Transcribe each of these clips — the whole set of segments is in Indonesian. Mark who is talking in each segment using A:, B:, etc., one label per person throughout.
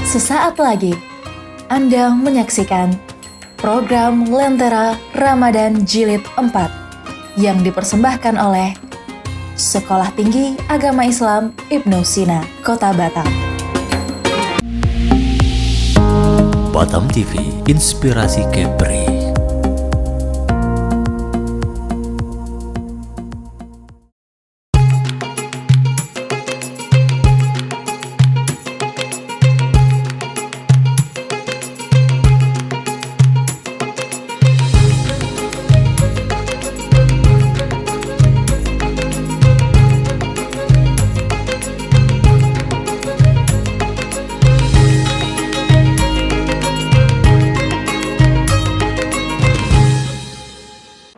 A: Sesaat lagi, Anda menyaksikan program Lentera Ramadan Jilid 4 yang dipersembahkan oleh Sekolah Tinggi Agama Islam Ibnu Sina, Kota Batam.
B: Batam TV, inspirasi Kepri.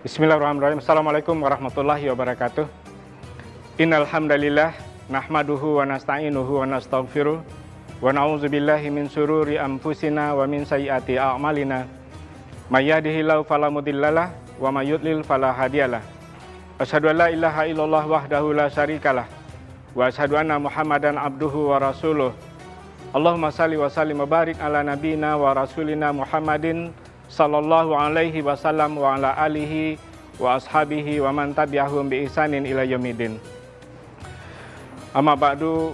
C: Bismillahirrahmanirrahim. Assalamualaikum warahmatullahi wabarakatuh. Innal hamdalillah nahmaduhu wa nasta'inuhu wa nastaghfiruh wa na'udzubillahi min syururi anfusina wa min sayyiati a'malina. May yahdihillahu fala mudhillalah wa may yudlil fala hadiyalah. Asyhadu an la ilaha illallah wahdahu la syarikalah wa asyhadu anna Muhammadan abduhu wa rasuluh. Allahumma shalli wa sallim wa barik ala nabiyyina wa rasulina Muhammadin sallallahu alaihi wasallam wa ala alihi wa ashabihi wa man tabi'ahum bi ihsanin ila yaumidin. Amma ba'du,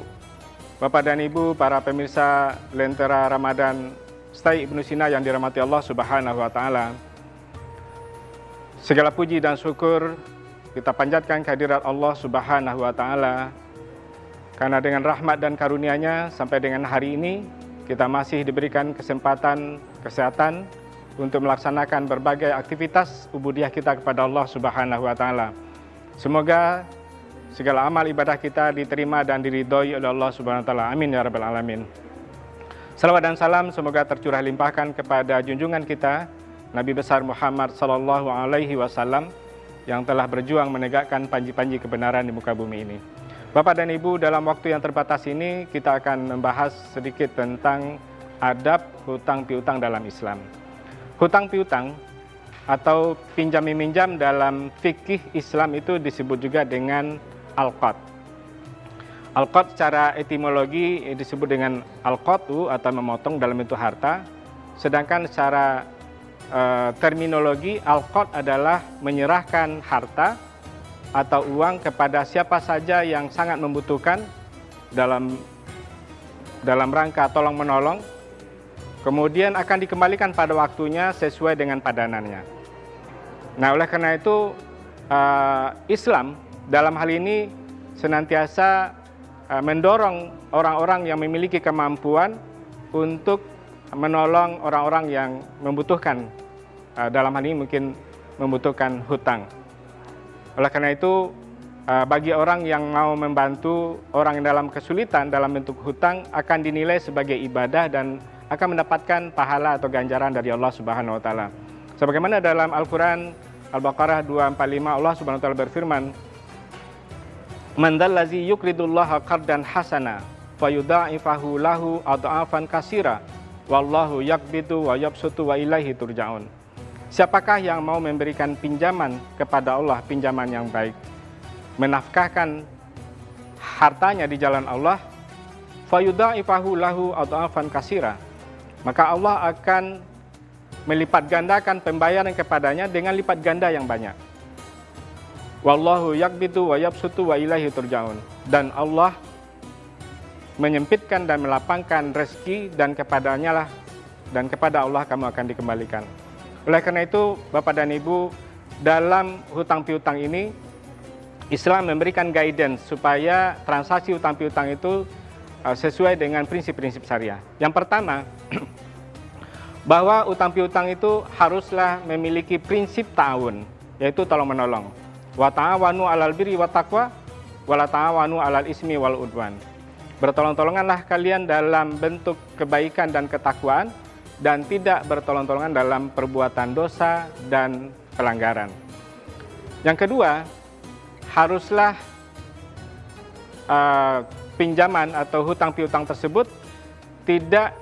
C: Bapak dan Ibu, para pemirsa Lentera Ramadan Stay Ibnu Sina yang dirahmati Allah Subhanahu wa taala. Segala puji dan syukur kita panjatkan kehadirat Allah Subhanahu wa taala, karena dengan rahmat dan karunia-Nya sampai dengan hari ini kita masih diberikan kesempatan kesehatan untuk melaksanakan berbagai aktivitas ubudiyah kita kepada Allah Subhanahu wa taala. Semoga segala amal ibadah kita diterima dan diridhoi oleh Allah Subhanahu wa taala. Amin ya rabbal alamin. Salawat dan salam semoga tercurah limpahkan kepada junjungan kita Nabi besar Muhammad sallallahu alaihi wasallam yang telah berjuang menegakkan panji-panji kebenaran di muka bumi ini. Bapak dan Ibu, dalam waktu yang terbatas ini kita akan membahas sedikit tentang adab hutang piutang dalam Islam. Hutang piutang atau pinjam meminjam dalam fikih Islam itu disebut juga dengan al-qad. Al-qad secara etimologi disebut dengan al-qadu atau memotong dalam bentuk harta. Sedangkan secara terminologi al-qad adalah menyerahkan harta atau uang kepada siapa saja yang sangat membutuhkan dalam rangka tolong menolong. Kemudian akan dikembalikan pada waktunya sesuai dengan padanannya. Nah, oleh karena itu Islam dalam hal ini senantiasa mendorong orang-orang yang memiliki kemampuan untuk menolong orang-orang yang membutuhkan. Dalam hal ini mungkin membutuhkan hutang. Oleh karena itu bagi orang yang mau membantu orang yang dalam kesulitan dalam bentuk hutang akan dinilai sebagai ibadah dan akan mendapatkan pahala atau ganjaran dari Allah Subhanahu wa taala. Sebagaimana dalam Al-Qur'an Al-Baqarah 245 Allah Subhanahu wa taala berfirman, "Man dzallazi yuqridullaha qardan hasana fayudha'ifahu lahu adha'afan katsira wallahu yaqbidu wa yabsutu wa ilaihi turja'un." Siapakah yang mau memberikan pinjaman kepada Allah, pinjaman yang baik, menafkahkan hartanya di jalan Allah, fayudha'ifahu lahu adha'afan katsira, maka Allah akan melipat gandakan pembayaran kepadanya dengan lipat ganda yang banyak. Wallahu yaqbidu wa yabsutu wa ilaihi turja'un. Dan Allah menyempitkan dan melapangkan rezeki dan kepadanya lah dan kepada Allah kamu akan dikembalikan. Oleh karena itu, Bapak dan Ibu, dalam hutang piutang ini Islam memberikan guidance supaya transaksi hutang piutang itu sesuai dengan prinsip-prinsip syariah. Yang pertama, bahwa utang piutang itu haruslah memiliki prinsip ta'awun, yaitu tolong menolong. Wa ta'awanu 'alal birri wat taqwa wa la ta'awanu 'alal ismi wal udwan. Bertolong-tolonganlah kalian dalam bentuk kebaikan dan ketakwaan dan tidak bertolong-tolongan dalam perbuatan dosa dan pelanggaran. Yang kedua, haruslah pinjaman atau hutang piutang tersebut tidak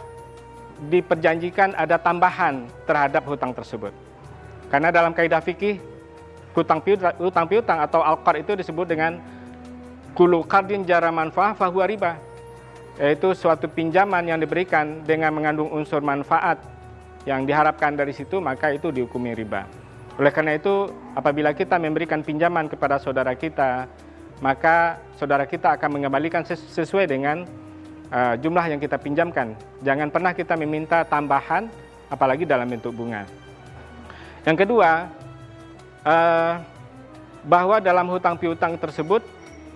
C: diperjanjikan ada tambahan terhadap hutang tersebut. Karena dalam kaidah fikih hutang piutang atau al-qard itu disebut dengan kullu qardin jara manfaah fahuwa riba. yaitu suatu pinjaman yang diberikan dengan mengandung unsur manfaat yang diharapkan dari situ, maka itu dihukumi riba. Oleh karena itu, apabila kita memberikan pinjaman kepada saudara kita, maka saudara kita akan mengembalikan sesuai dengan jumlah yang kita pinjamkan. Jangan pernah kita meminta tambahan, apalagi dalam bentuk bunga. Yang kedua, bahwa dalam hutang piutang tersebut,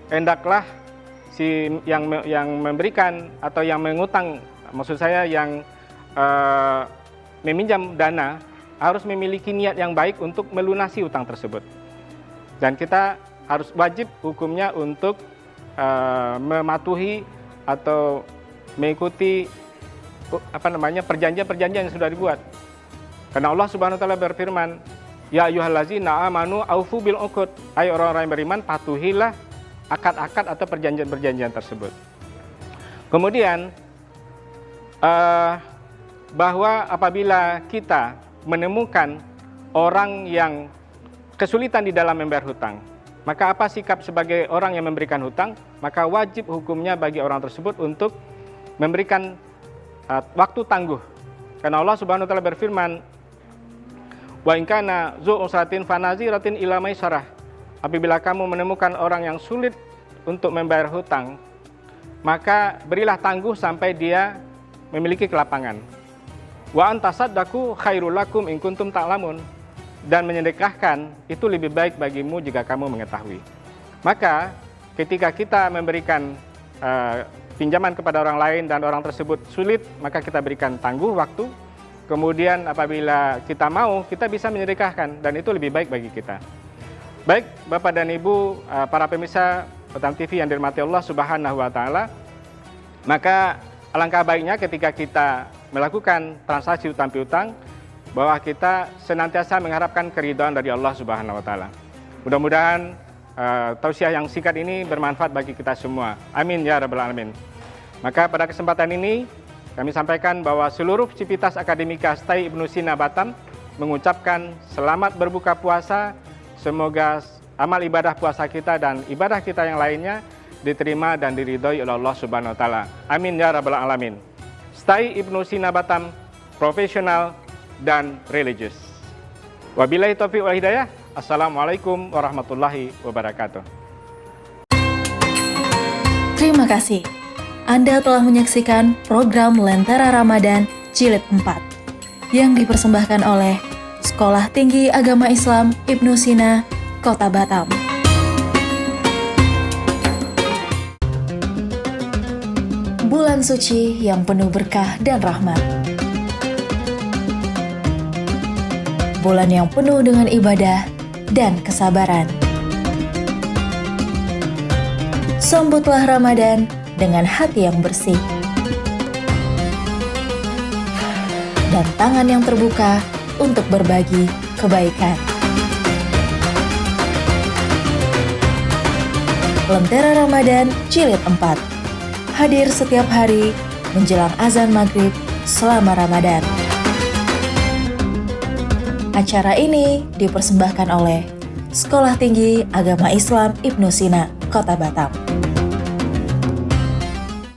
C: hendaklah si yang memberikan atau yang mengutang, maksud saya yang meminjam dana, harus memiliki niat yang baik untuk melunasi hutang tersebut. Dan kita harus wajib hukumnya untuk mematuhi atau mengikuti perjanjian-perjanjian yang sudah dibuat. Karena Allah Subhanahu wa taala berfirman, "Ya ayyuhallazina amanu aufu bil uqud." Hai orang-orang yang beriman, patuhilah akad-akad atau perjanjian-perjanjian tersebut. Kemudian bahwa apabila kita menemukan orang yang kesulitan di dalam membayar hutang, maka apa sikap sebagai orang yang memberikan hutang? Maka wajib hukumnya bagi orang tersebut untuk memberikan waktu tangguh. Karena Allah Subhanahu wa taala berfirman, "Wa in kana zu usratin fanaziratin ila maisarah." Apabila kamu menemukan orang yang sulit untuk membayar hutang, maka berilah tangguh sampai dia memiliki kelapangan. Wa antasaddaqu khairul lakum in kuntum ta'lamun. Dan menyedekahkan itu lebih baik bagimu jika kamu mengetahui. Maka ketika kita memberikan pinjaman kepada orang lain dan orang tersebut sulit, maka kita berikan tangguh waktu. Kemudian apabila kita mau, kita bisa menyedekahkan dan itu lebih baik bagi kita. Baik Bapak dan Ibu, para pemirsa Batam TV yang dirahmati Allah Subhanahu wa taala, maka alangkah baiknya ketika kita melakukan transaksi utang piutang, bahwa kita senantiasa mengharapkan keridhaan dari Allah Subhanahu wa taala. Mudah-mudahan tausiah yang singkat ini bermanfaat bagi kita semua. Amin ya rabbal alamin. Maka pada kesempatan ini kami sampaikan bahwa seluruh sivitas akademika STAI Ibnu Sina Batam mengucapkan selamat berbuka puasa. Semoga amal ibadah puasa kita dan ibadah kita yang lainnya diterima dan diridhoi oleh Allah Subhanahu wa taala. Amin ya rabbal alamin. STAI Ibnu Sina Batam, profesional dan religius. Wabillahi taufiq wal hidayah. Assalamualaikum warahmatullahi wabarakatuh.
A: Terima kasih. Anda telah menyaksikan program Lentera Ramadan Jilid 4 yang dipersembahkan oleh Sekolah Tinggi Agama Islam Ibnu Sina, Kota Batam. Bulan suci yang penuh berkah dan rahmat. Bulan yang penuh dengan ibadah dan kesabaran. Sambutlah Ramadan dengan hati yang bersih dan tangan yang terbuka untuk berbagi kebaikan. Lentera Ramadan Jilid 4 hadir setiap hari menjelang azan maghrib selama Ramadan. Acara ini dipersembahkan oleh Sekolah Tinggi Agama Islam Ibnu Sina, Kota Batam.